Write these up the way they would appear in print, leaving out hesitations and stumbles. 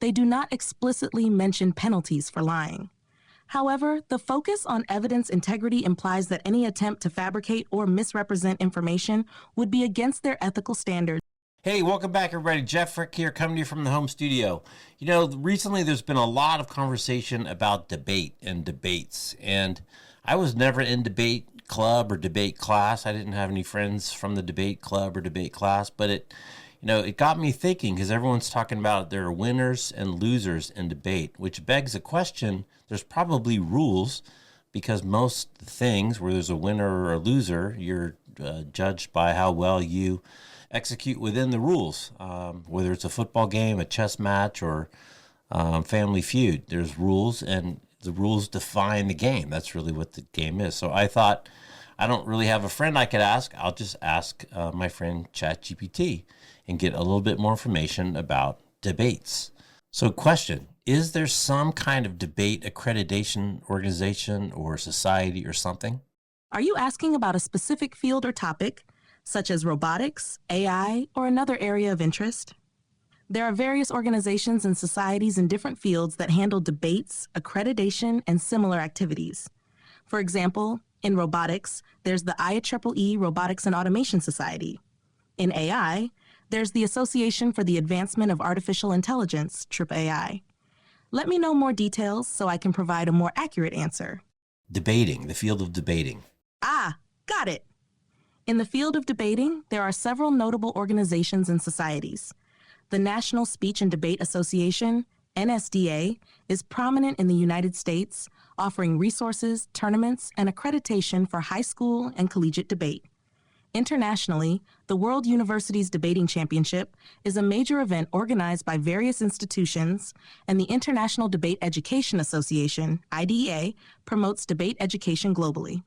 they do not explicitly mention penalties for lying. However, the focus on evidence integrity implies that any attempt to fabricate or misrepresent information would be against their ethical standards. Hey, welcome back, everybody. Jeff Frick here, coming to you from the home studio. You know, recently there's been a lot of conversation about debate and debates, and I was never in debate club or debate class. I didn't have any friends from the debate club or debate class, but it got me thinking, because everyone's talking about there are winners and losers in debate, which begs the question, there's probably rules, because most things where there's a winner or a loser, you're judged by how well you execute within the rules, whether it's a football game, a chess match, or Family Feud. There's rules, and the rules define the game. That's really what the game is. So I thought, I don't really have a friend I could ask. I'll just ask my friend ChatGPT and get a little bit more information about debates. So question, is there some kind of debate accreditation organization or society or something? Are you asking about a specific field or topic, such as robotics, AI, or another area of interest? There are various organizations and societies in different fields that handle debates, accreditation, and similar activities. For example, in robotics, there's the IEEE Robotics and Automation Society. In AI, there's the Association for the Advancement of Artificial Intelligence, AAAI. Let me know more details so I can provide a more accurate answer. Debating, the field of debating. Ah, got it. In the field of debating, there are several notable organizations and societies. The National Speech and Debate Association, NSDA, is prominent in the United States, offering resources, tournaments, and accreditation for high school and collegiate debate. Internationally, the World Universities Debating Championship is a major event organized by various institutions, and the International Debate Education Association, IDEA, promotes debate education globally.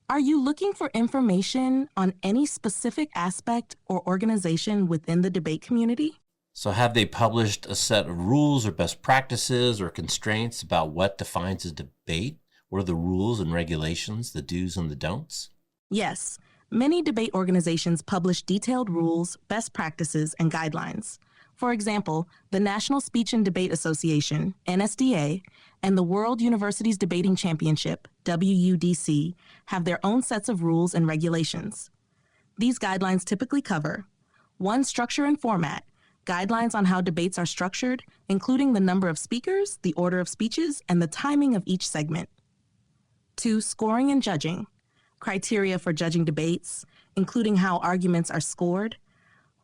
Are you looking for information on any specific aspect or organization within the debate community? So have they published a set of rules or best practices or constraints about what defines a debate? What are the rules and regulations, the do's and the don'ts? Yes. Many debate organizations publish detailed rules, best practices, and guidelines. For example, the National Speech and Debate Association, NSDA, and the World Universities Debating Championship, WUDC, have their own sets of rules and regulations. These guidelines typically cover 1. Structure and format, guidelines on how debates are structured, including the number of speakers, the order of speeches, and the timing of each segment. 2. Scoring and judging, criteria for judging debates, including how arguments are scored,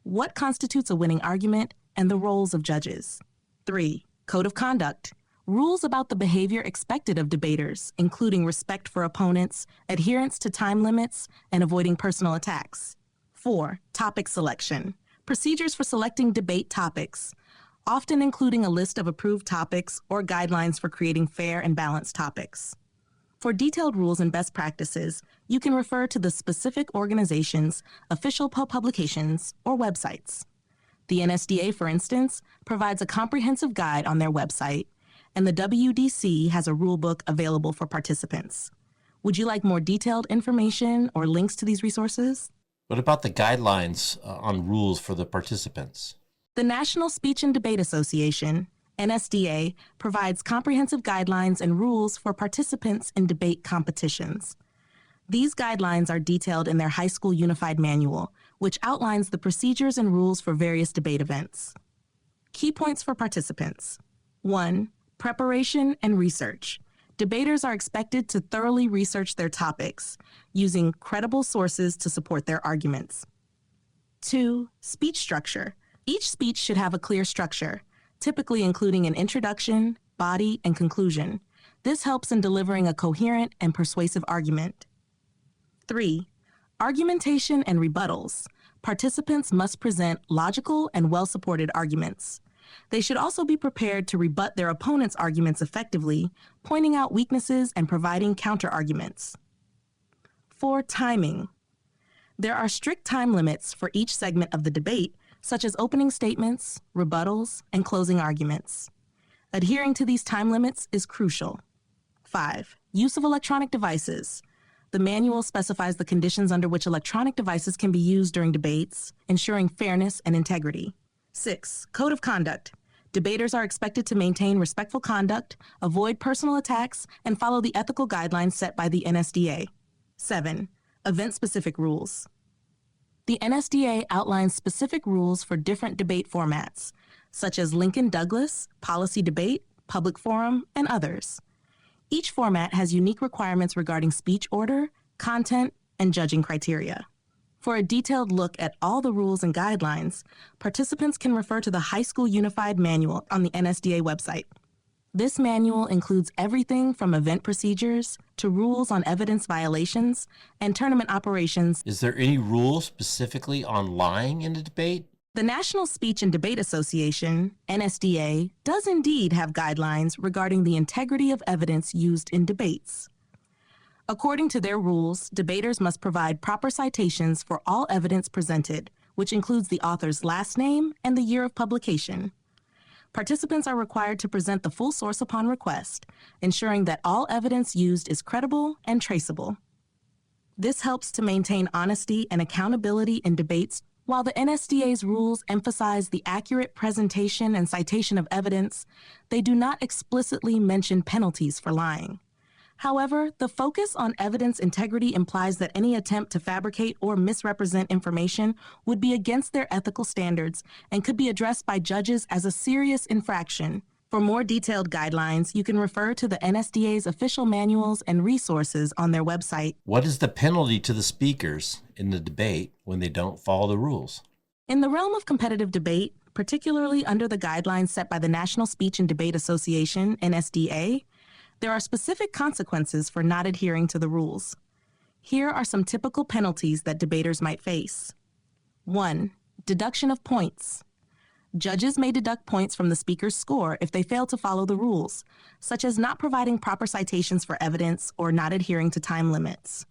what constitutes a winning argument, and the roles of judges. 3. Code of conduct, rules about the behavior expected of debaters, including respect for opponents, adherence to time limits, and avoiding personal attacks. 4. Topic selection, procedures for selecting debate topics, often including a list of approved topics or guidelines for creating fair and balanced topics. For detailed rules and best practices, you can refer to the specific organization's official publications or websites. The NSDA, for instance, provides a comprehensive guide on their website, and the WDC has a rulebook available for participants. Would you like more detailed information or links to these resources? What about the guidelines on rules for the participants? The National Speech and Debate Association, NSDA, provides comprehensive guidelines and rules for participants in debate competitions. These guidelines are detailed in their High School Unified Manual, which outlines the procedures and rules for various debate events. Key points for participants. 1. Preparation and research. Debaters are expected to thoroughly research their topics, using credible sources to support their arguments. 2. Speech structure. Each speech should have a clear structure, typically including an introduction, body, and conclusion. This helps in delivering a coherent and persuasive argument. 3. Argumentation and rebuttals. Participants must present logical and well-supported arguments. They should also be prepared to rebut their opponent's arguments effectively, pointing out weaknesses and providing counter-arguments. 4. Timing. There are strict time limits for each segment of the debate, such as opening statements, rebuttals, and closing arguments. Adhering to these time limits is crucial. 5. Use of electronic devices. The manual specifies the conditions under which electronic devices can be used during debates, ensuring fairness and integrity. 6. Code of conduct. Debaters are expected to maintain respectful conduct, avoid personal attacks, and follow the ethical guidelines set by the NSDA. 7. Event-specific rules. The NSDA outlines specific rules for different debate formats, such as Lincoln Douglas, policy debate, public forum, and others. Each format has unique requirements regarding speech order, content, and judging criteria. For a detailed look at all the rules and guidelines, participants can refer to the High School Unified Manual on the NSDA website. This manual includes everything from event procedures to rules on evidence violations and tournament operations. Is there any rule specifically on lying in a debate? The National Speech and Debate Association, NSDA, does indeed have guidelines regarding the integrity of evidence used in debates. According to their rules, debaters must provide proper citations for all evidence presented, which includes the author's last name and the year of publication. Participants are required to present the full source upon request, ensuring that all evidence used is credible and traceable. This helps to maintain honesty and accountability in debates. While the NSDA's rules emphasize the accurate presentation and citation of evidence, they do not explicitly mention penalties for lying. However, the focus on evidence integrity implies that any attempt to fabricate or misrepresent information would be against their ethical standards and could be addressed by judges as a serious infraction. For more detailed guidelines, you can refer to the NSDA's official manuals and resources on their website. What is the penalty to the speakers in the debate when they don't follow the rules? In the realm of competitive debate, particularly under the guidelines set by the National Speech and Debate Association, NSDA, there are specific consequences for not adhering to the rules. Here are some typical penalties that debaters might face. 1. Deduction of points. Judges may deduct points from the speaker's score if they fail to follow the rules, such as not providing proper citations for evidence or not adhering to time limits.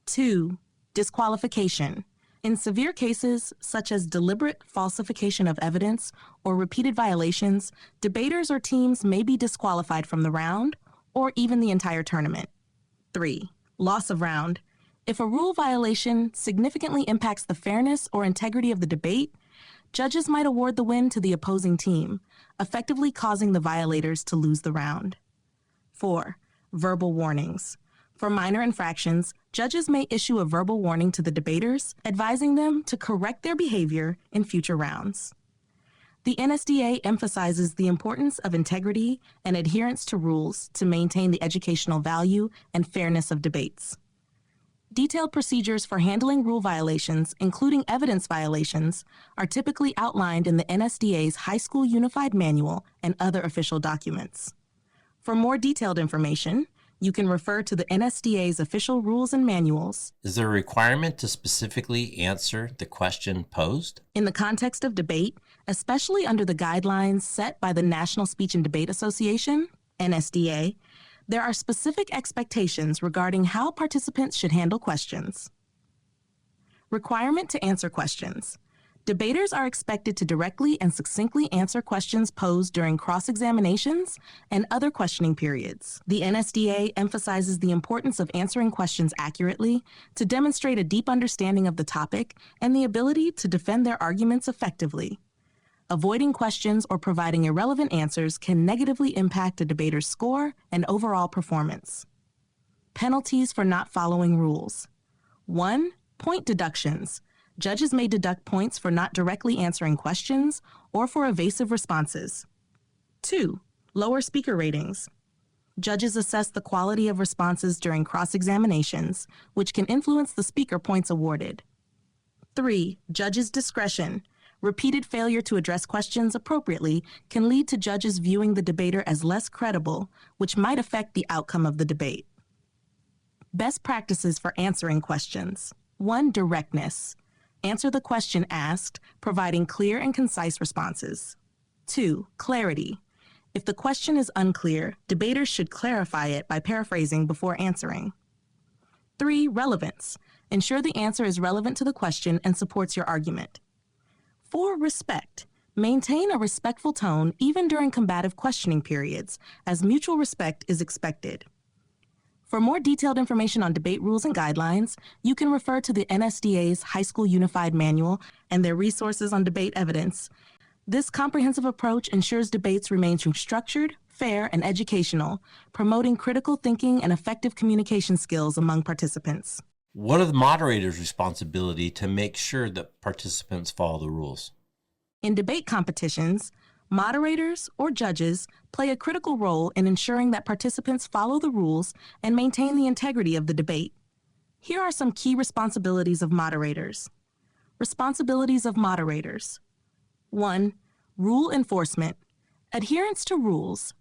2. Disqualification. In severe cases, such as deliberate falsification of evidence or repeated violations, debaters or teams may be disqualified from the round or even the entire tournament. 3. Loss of round. If a rule violation significantly impacts the fairness or integrity of the debate, judges might award the win to the opposing team, effectively causing the violators to lose the round. 4. Verbal warnings. For minor infractions, judges may issue a verbal warning to the debaters, advising them to correct their behavior in future rounds. The NSDA emphasizes the importance of integrity and adherence to rules to maintain the educational value and fairness of debates. Detailed procedures for handling rule violations, including evidence violations, are typically outlined in the NSDA's High School Unified Manual and other official documents. For more detailed information, you can refer to the NSDA's official rules and manuals. Is there a requirement to specifically answer the question posed? In the context of debate, especially under the guidelines set by the National Speech and Debate Association, NSDA, there are specific expectations regarding how participants should handle questions. Requirement to answer questions. Debaters are expected to directly and succinctly answer questions posed during cross-examinations and other questioning periods. The NSDA emphasizes the importance of answering questions accurately to demonstrate a deep understanding of the topic and the ability to defend their arguments effectively. Avoiding questions or providing irrelevant answers can negatively impact a debater's score and overall performance. Penalties for not following rules. 1. Point deductions. Judges may deduct points for not directly answering questions or for evasive responses. 2. Lower speaker ratings. Judges assess the quality of responses during cross-examinations, which can influence the speaker points awarded. 3. Judges' discretion. Repeated failure to address questions appropriately can lead to judges viewing the debater as less credible, which might affect the outcome of the debate. Best practices for answering questions. 1. Directness. Answer the question asked, providing clear and concise responses. 2. Clarity. If the question is unclear, debaters should clarify it by paraphrasing before answering. 3. Relevance. Ensure the answer is relevant to the question and supports your argument. 4. Respect. Maintain a respectful tone even during combative questioning periods, as mutual respect is expected. For more detailed information on debate rules and guidelines, you can refer to the NSDA's High School Unified Manual and their resources on debate evidence. This comprehensive approach ensures debates remain structured, fair, and educational, promoting critical thinking and effective communication skills among participants. What are the moderator's responsibility to make sure that participants follow the rules? In debate competitions, moderators or judges play a critical role in ensuring that participants follow the rules and maintain the integrity of the debate. Here are some key responsibilities of moderators. Responsibilities of moderators. 1. Rule enforcement. Adherence to rules.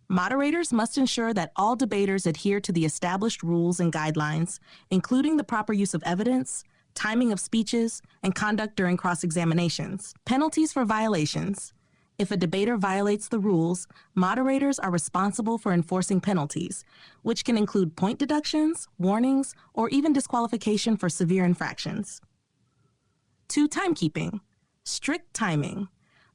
Moderators must ensure that all debaters adhere to the established rules and guidelines, including the proper use of evidence, timing of speeches, and conduct during cross-examinations. Penalties for violations. If a debater violates the rules, moderators are responsible for enforcing penalties, which can include point deductions, warnings, or even disqualification for severe infractions. 2. Timekeeping. Strict timing.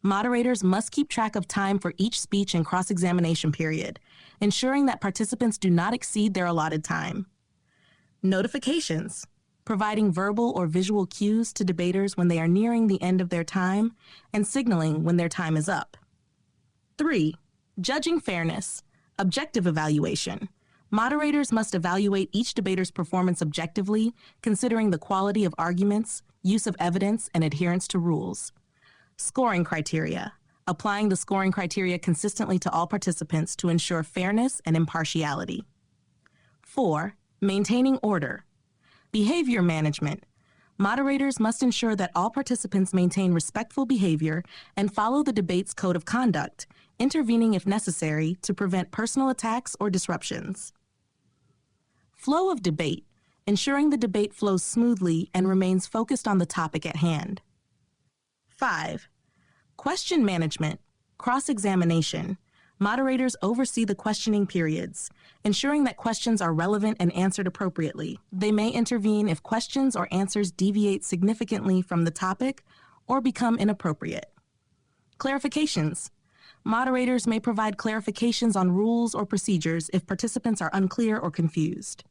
Moderators must keep track of time for each speech and cross-examination period, ensuring that participants do not exceed their allotted time. Notifications. Providing verbal or visual cues to debaters when they are nearing the end of their time and signaling when their time is up. 3. Judging fairness. Objective evaluation. Moderators must evaluate each debater's performance objectively, considering the quality of arguments, use of evidence, and adherence to rules. Scoring criteria. Applying the scoring criteria consistently to all participants to ensure fairness and impartiality. 4. Maintaining order. Behavior management. Moderators must ensure that all participants maintain respectful behavior and follow the debate's code of conduct, intervening if necessary to prevent personal attacks or disruptions. Flow of debate. Ensuring the debate flows smoothly and remains focused on the topic at hand. 5. Question management. Cross-examination. Moderators oversee the questioning periods, ensuring that questions are relevant and answered appropriately. They may intervene if questions or answers deviate significantly from the topic or become inappropriate. Clarifications. Moderators may provide clarifications on rules or procedures if participants are unclear or confused.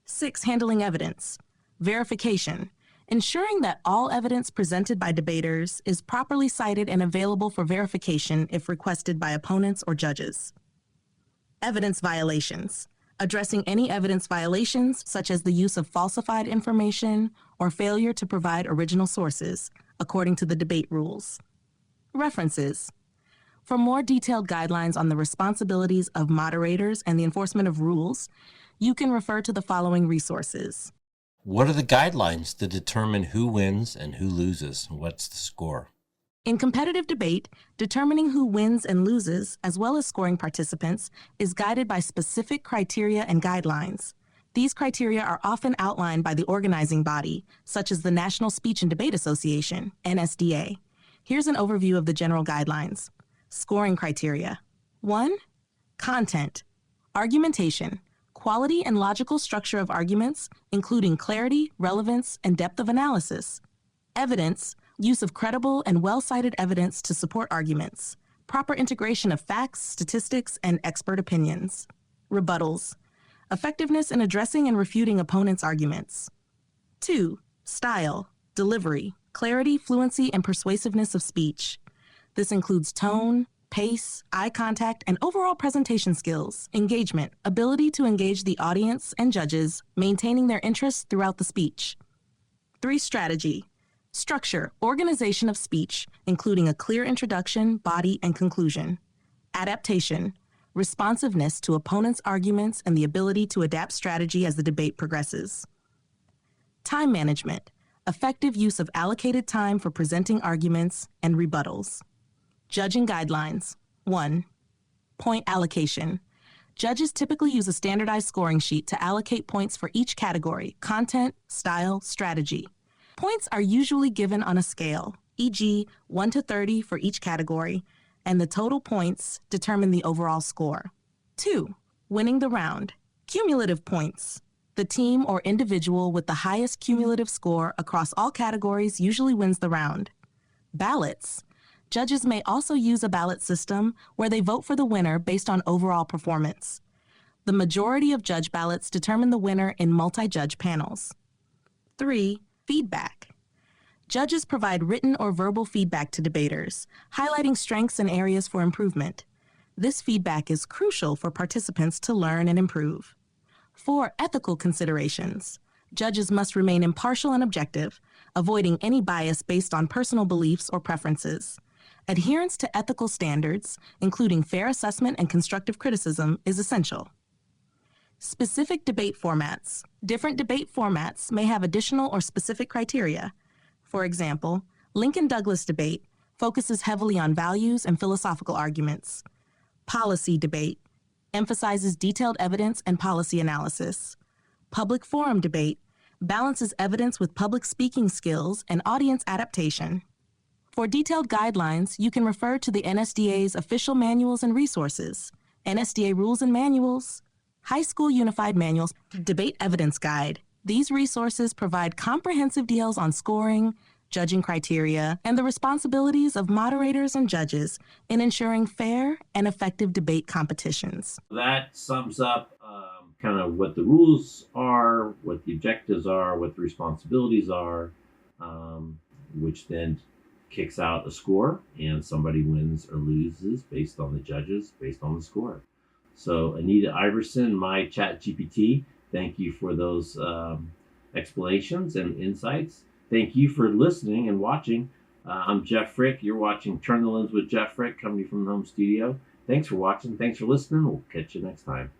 6. Handling evidence. Verification. Ensuring that all evidence presented by debaters is properly cited and available for verification if requested by opponents or judges. Evidence violations. Addressing any evidence violations, such as the use of falsified information or failure to provide original sources, according to the debate rules. References. For more detailed guidelines on the responsibilities of moderators and the enforcement of rules, you can refer to the following resources. What are the guidelines to determine who wins and who loses? What's the score? In competitive debate, determining who wins and loses, as well as scoring participants, is guided by specific criteria and guidelines. These criteria are often outlined by the organizing body, such as the National Speech and Debate Association, NSDA. Here's an overview of the general guidelines. Scoring criteria. 1. Content. Argumentation. Quality and logical structure of arguments, including clarity, relevance, and depth of analysis. Evidence. Use of credible and well-cited evidence to support arguments. Proper integration of facts, statistics, and expert opinions. Rebuttals. Effectiveness in addressing and refuting opponents' arguments. 2. Style. Delivery. Clarity, fluency, and persuasiveness of speech. This includes tone, pace, eye contact, and overall presentation skills. Engagement. Ability to engage the audience and judges, maintaining their interest throughout the speech. 3. Strategy. Structure, organization of speech, including a clear introduction, body, and conclusion. Adaptation, responsiveness to opponents' arguments and the ability to adapt strategy as the debate progresses. Time management, effective use of allocated time for presenting arguments and rebuttals. Judging guidelines. 1. Point allocation. Judges typically use a standardized scoring sheet to allocate points for each category: content, style, strategy. Points are usually given on a scale, e.g., 1 to 30 for each category, and the total points determine the overall score. 2. Winning the round. Cumulative points. The team or individual with the highest cumulative score across all categories usually wins the round. Ballots. Judges may also use a ballot system where they vote for the winner based on overall performance. The majority of judge ballots determine the winner in multi-judge panels. 3. Feedback. Judges provide written or verbal feedback to debaters, highlighting strengths and areas for improvement. This feedback is crucial for participants to learn and improve. 4. Ethical considerations. Judges must remain impartial and objective, avoiding any bias based on personal beliefs or preferences. Adherence to ethical standards, including fair assessment and constructive criticism, is essential. Specific debate formats. Different debate formats may have additional or specific criteria. For example, Lincoln-Douglas debate focuses heavily on values and philosophical arguments. Policy debate emphasizes detailed evidence and policy analysis. Public forum debate balances evidence with public speaking skills and audience adaptation. For detailed guidelines, you can refer to the NSDA's official manuals and resources, NSDA Rules and Manuals, High School Unified Manuals, Debate Evidence Guide. These resources provide comprehensive details on scoring, judging criteria, and the responsibilities of moderators and judges in ensuring fair and effective debate competitions. That sums up kind of what the rules are, what the objectives are, what the responsibilities are, which then kicks out a score, and somebody wins or loses based on the judges, based on the score. So Anita Iverson, my ChatGPT, thank you for those explanations and insights. Thank you for listening and watching. I'm Jeff Frick. You're watching Turn the Lens with Jeff Frick, coming from the home studio. Thanks for watching. Thanks for listening. We'll catch you next time.